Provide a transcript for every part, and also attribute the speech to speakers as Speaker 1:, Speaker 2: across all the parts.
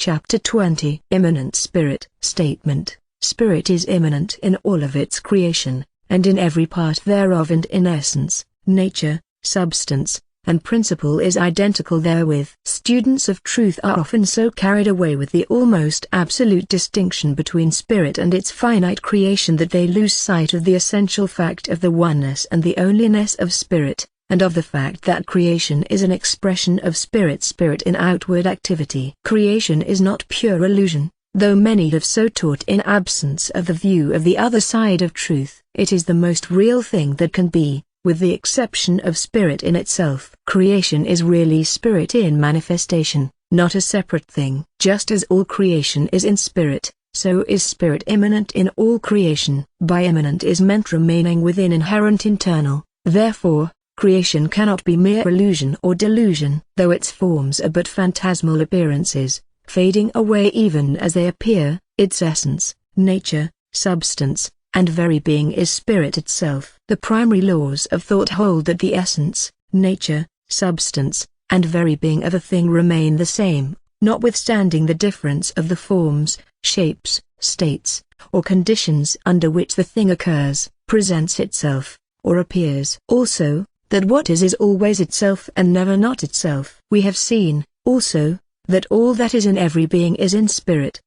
Speaker 1: Chapter 20. Immanent Spirit. Statement. Spirit is immanent in all of its creation, and in every part thereof, and in essence, nature, substance, and principle is identical therewith. Students of truth are often so carried away with the almost absolute distinction between spirit and its finite creation that they lose sight of the essential fact of the oneness and the onlyness of spirit, and of the fact that creation is an expression of spirit in outward activity. Creation is not pure illusion, though many have so taught in absence of the view of the other side of truth. It is the most real thing that can be, with the exception of spirit in itself. Creation is really spirit in manifestation, not a separate thing. Just as all creation is in spirit, so is spirit immanent in all creation. By immanent is meant remaining within, inherent, internal. Therefore, creation cannot be mere illusion or delusion, though its forms are but phantasmal appearances, fading away even as they appear. Its essence, nature, substance, and very being is spirit itself. The primary laws of thought hold that the essence, nature, substance, and very being of a thing remain the same, notwithstanding the difference of the forms, shapes, states, or conditions under which the thing occurs, presents itself, or appears. Also, that what is always itself and never not itself. We have seen, also, that all that is in every being is in spirit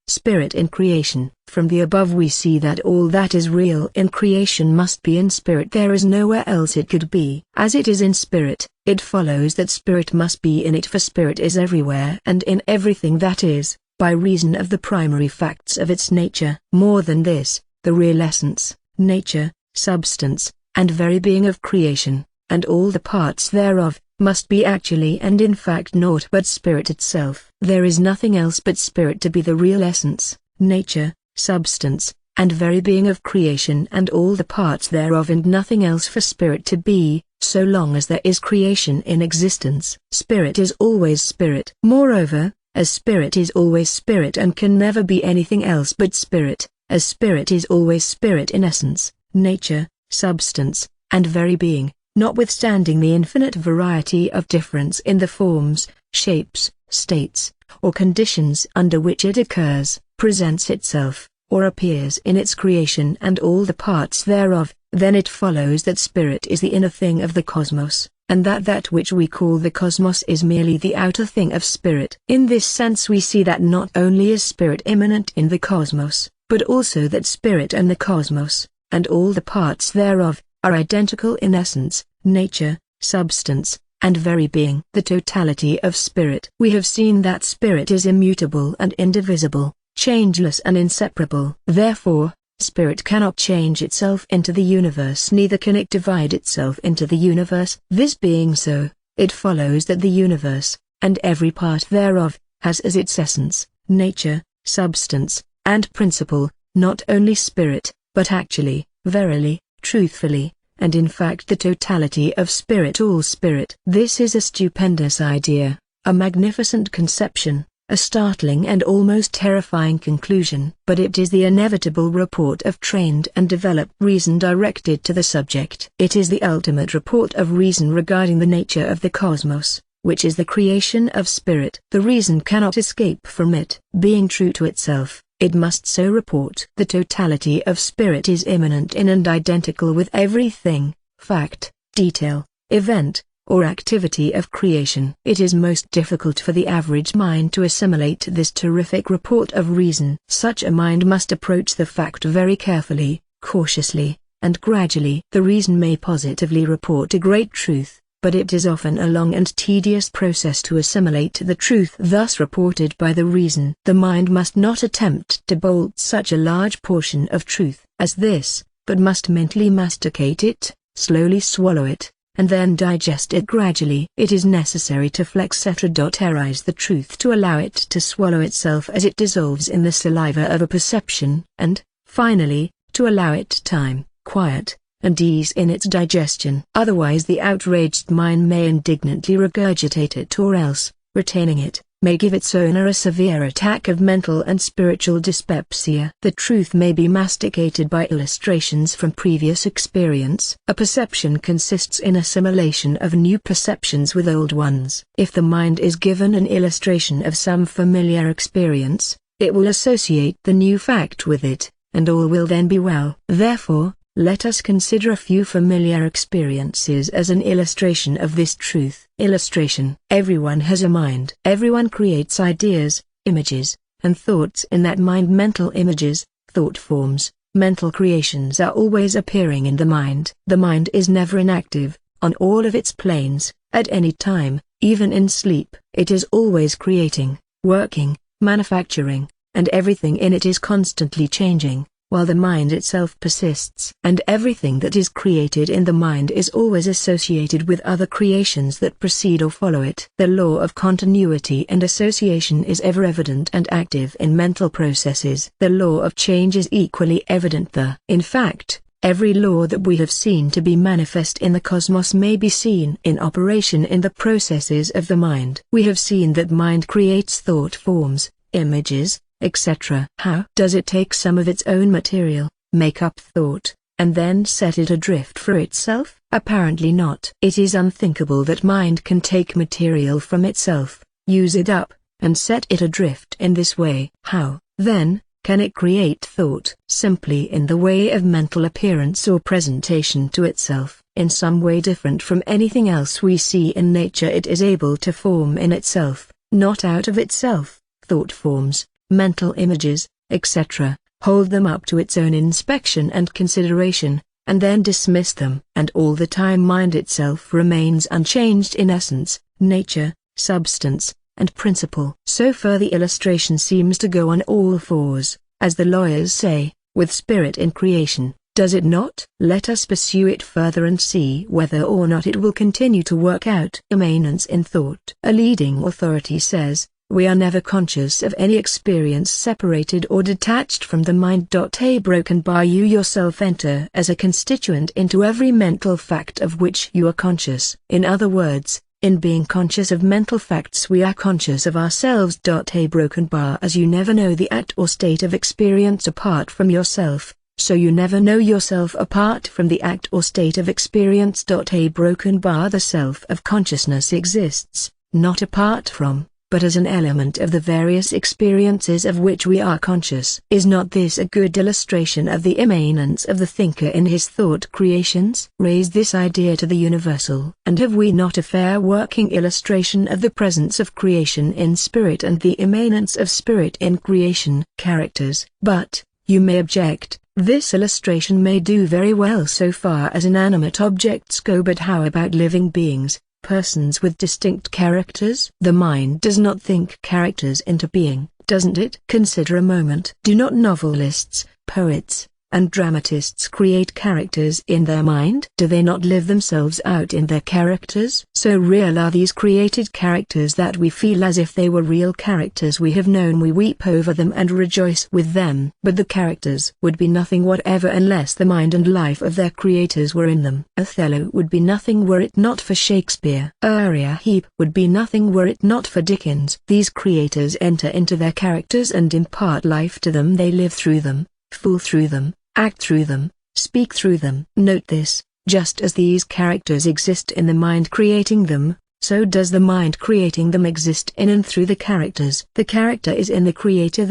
Speaker 1: in creation. From the above we see that all that is real in creation must be in spirit. There is nowhere else it could be. As it is in spirit, it follows that spirit must be in it, for spirit is everywhere and in everything that is, by reason of the primary facts of its nature. More than this, the real essence, nature, substance, and very being of creation, and all the parts thereof, must be actually and in fact naught but spirit itself. There is nothing else but spirit to be the real essence, nature, substance, and very being of creation and all the parts thereof, and nothing else for spirit to be, so long as there is creation in existence. Spirit is always spirit. Moreover, as spirit is always spirit and can never be anything else but spirit, as spirit is always spirit in essence, nature, substance, and very being, notwithstanding the infinite variety of difference in the forms, shapes, states, or conditions under which it occurs, presents itself, or appears in its creation and all the parts thereof, then it follows that spirit is the inner thing of the cosmos, and that that which we call the cosmos is merely the outer thing of spirit. In this sense we see that not only is spirit immanent in the cosmos, but also that spirit and the cosmos, and all the parts thereof, are identical in essence, nature, substance, and very being. The totality of spirit. We have seen that spirit is immutable and indivisible, changeless and inseparable. Therefore, spirit cannot change itself into the universe, neither can it divide itself into the universe. This being so, it follows that the universe, and every part thereof, has as its essence, nature, substance, and principle, not only spirit, but actually, verily, truthfully, and in fact the totality of spirit, all spirit. This is a stupendous idea, a magnificent conception, a startling and almost terrifying conclusion. But it is the inevitable report of trained and developed reason directed to the subject. It is the ultimate report of reason regarding the nature of the cosmos, which is the creation of spirit. The reason cannot escape from it. Being true to itself, it must so report. The totality of spirit is immanent in and identical with everything, fact, detail, event, or activity of creation. It is most difficult for the average mind to assimilate this terrific report of reason. Such a mind must approach the fact very carefully, cautiously, and gradually. The reason may positively report a great truth, but it is often a long and tedious process to assimilate the truth thus reported by the reason. The mind must not attempt to bolt such a large portion of truth as this, but must mentally masticate it, slowly swallow it, and then digest it gradually. It is necessary to flexeterize the truth to allow it to swallow itself as it dissolves in the saliva of a perception, and, finally, to allow it time, quiet, and ease in its digestion. Otherwise the outraged mind may indignantly regurgitate it, or else, retaining it, may give its owner a severe attack of mental and spiritual dyspepsia. The truth may be masticated by illustrations from previous experience. A perception consists in assimilation of new perceptions with old ones. If the mind is given an illustration of some familiar experience, it will associate the new fact with it, and all will then be well. Therefore, let us consider a few familiar experiences as an illustration of this truth. Illustration. Everyone has a mind. Everyone creates ideas, images, and thoughts in that mind. Mental images, thought forms, mental creations are always appearing in the mind. The mind is never inactive, on all of its planes, at any time, even in sleep. It is always creating, working, manufacturing, and everything in it is constantly changing, while the mind itself persists. And everything that is created in the mind is always associated with other creations that precede or follow it. The law of continuity and association is ever evident and active in mental processes. The law of change is equally evident in fact, every law that we have seen to be manifest in the cosmos may be seen in operation in the processes of the mind. We have seen that mind creates thought forms, images, etc. How does it take some of its own material, make up thought, and then set it adrift for itself? Apparently not. It is unthinkable that mind can take material from itself, use it up, and set it adrift in this way. How, then, can it create thought? Simply in the way of mental appearance or presentation to itself. In some way different from anything else we see in nature it is able to form in itself, not out of itself, thought forms, mental images, etc., hold them up to its own inspection and consideration, and then dismiss them. And all the time mind itself remains unchanged in essence, nature, substance, and principle. So far the illustration seems to go on all fours, as the lawyers say, with spirit in creation, does it not? Let us pursue it further and see whether or not it will continue to work out. Immanence in thought. A leading authority says, we are never conscious of any experience separated or detached from the mind. A broken bar. You yourself enter as a constituent into every mental fact of which you are conscious. In other words, in being conscious of mental facts we are conscious of ourselves. A broken bar. As you never know the act or state of experience apart from yourself, so you never know yourself apart from the act or state of experience. A broken bar. The self of consciousness exists, not apart from, but as an element of the various experiences of which we are conscious. Is not this a good illustration of the immanence of the thinker in his thought creations? Raise this idea to the universal. And have we not a fair working illustration of the presence of creation in spirit and the immanence of spirit in creation? Characters. But, you may object, this illustration may do very well so far as inanimate objects go, but how about living beings? Persons with distinct characters? The mind does not think characters into being, doesn't it? Consider a moment. Do not novelists, poets, and dramatists create characters in their mind? Do they not live themselves out in their characters? So real are these created characters that we feel as if they were real characters we have known. We weep over them and rejoice with them. But the characters would be nothing whatever unless the mind and life of their creators were in them. Othello would be nothing were it not for Shakespeare. Uriah Heep would be nothing were it not for Dickens. These creators enter into their characters and impart life to them. They live through them, fool through them, act through them, speak through them. Note this, just as these characters exist in the mind creating them, so does the mind creating them exist in and through the characters. The character is in the creator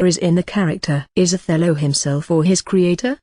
Speaker 1: is in the character. Is Othello himself or his creator?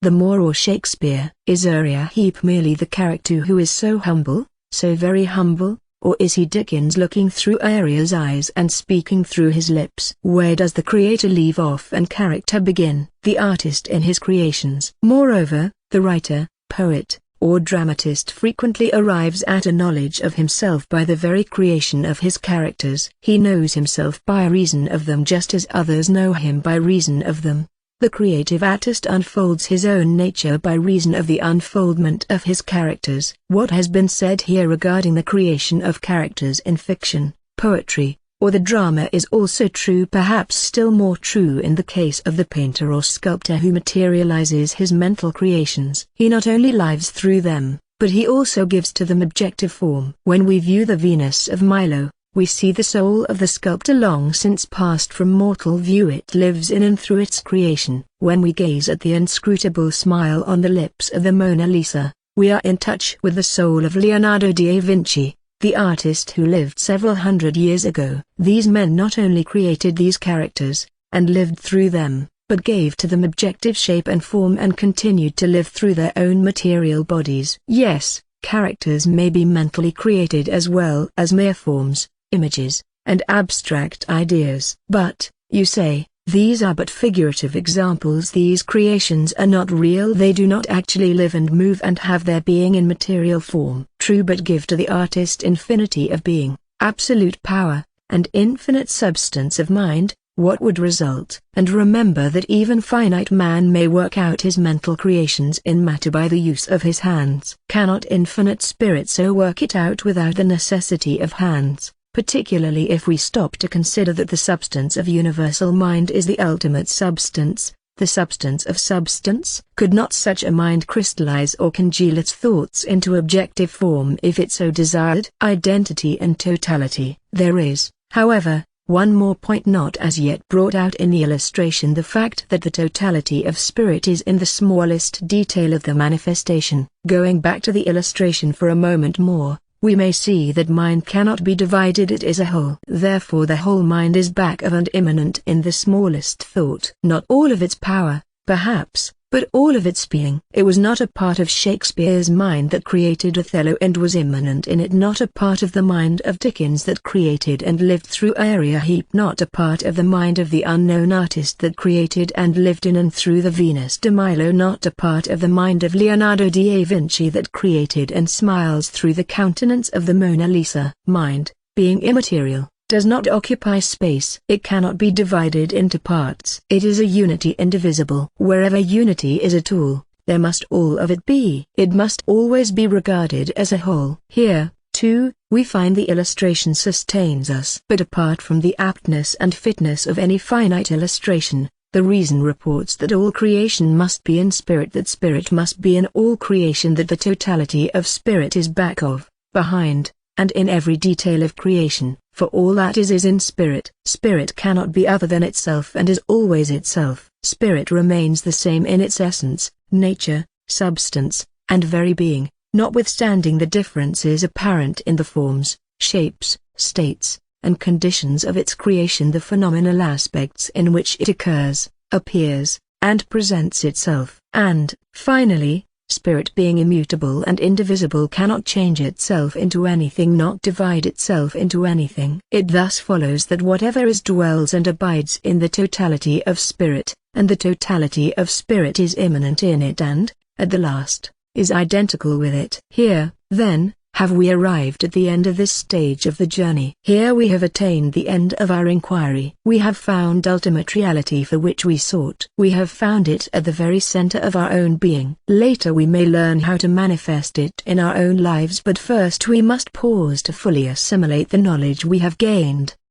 Speaker 1: The Moor or Shakespeare? Is Uriah Heep merely the character who is so humble, so very humble? Or is he Dickens looking through Uriah's eyes and speaking through his lips? Where does the creator leave off and character begin? The artist in his creations. Moreover, the writer, poet, or dramatist frequently arrives at a knowledge of himself by the very creation of his characters. He knows himself by reason of them just as others know him by reason of them. The creative artist unfolds his own nature by reason of the unfoldment of his characters. What has been said here regarding the creation of characters in fiction, poetry, or the drama is also true, perhaps still more true in the case of the painter or sculptor who materializes his mental creations. He not only lives through them, but he also gives to them objective form. When we view the Venus of Milo, We see the soul of the sculptor long since passed from mortal view. It lives in and through its creation. When we gaze at the inscrutable smile on the lips of the Mona Lisa, we are in touch with the soul of Leonardo da Vinci, the artist who lived several hundred years ago. These men not only created these characters, and lived through them, but gave to them objective shape and form and continued to live through their own material bodies. Yes, characters may be mentally created as well as mere forms, images, and abstract ideas. But, you say, these are but figurative examples. These creations are not real. They do not actually live and move and have their being in material form. True, but give to the artist infinity of being, absolute power, and infinite substance of mind. What would result? And remember that even finite man may work out his mental creations in matter by the use of his hands. Cannot infinite spirit so work it out without the necessity of hands? Particularly if we stop to consider that the substance of universal mind is the ultimate substance, the substance of substance. Could not such a mind crystallize or congeal its thoughts into objective form if it so desired? Identity and totality. There is, however, one more point not as yet brought out in the illustration: the fact that the totality of spirit is in the smallest detail of the manifestation. Going back to the illustration for a moment more, we may see that mind cannot be divided, it is a whole. Therefore the whole mind is back of and immanent in the smallest thought. Not all of its power, perhaps, but all of its being. It was not a part of Shakespeare's mind that created Othello and was immanent in it, not a part of the mind of Dickens that created and lived through Uriah Heep, not a part of the mind of the unknown artist that created and lived in and through the Venus de Milo, not a part of the mind of Leonardo da Vinci that created and smiles through the countenance of the Mona Lisa. Mind, being immaterial, does not occupy space. It cannot be divided into parts. It is a unity indivisible. Wherever unity is at all, there must all of it be. It must always be regarded as a whole. Here, too, we find the illustration sustains us. But apart from the aptness and fitness of any finite illustration, the reason reports that all creation must be in spirit, that spirit must be in all creation, that the totality of spirit is back of, behind, and in every detail of creation, for all that is in spirit. Spirit cannot be other than itself and is always itself. Spirit remains the same in its essence, nature, substance, and very being, notwithstanding the differences apparent in the forms, shapes, states, and conditions of its creation, the phenomenal aspects in which it occurs, appears, and presents itself. And, finally, spirit being immutable and indivisible cannot change itself into anything, not divide itself into anything. It thus follows that whatever is dwells and abides in the totality of spirit, and the totality of spirit is immanent in it and, at the last, is identical with it. Here, then, have we arrived at the end of this stage of the journey. Here we have attained the end of our inquiry. We have found ultimate reality for which we sought. We have found it at the very center of our own being. Later we may learn how to manifest it in our own lives, but first we must pause to fully assimilate the knowledge we have gained.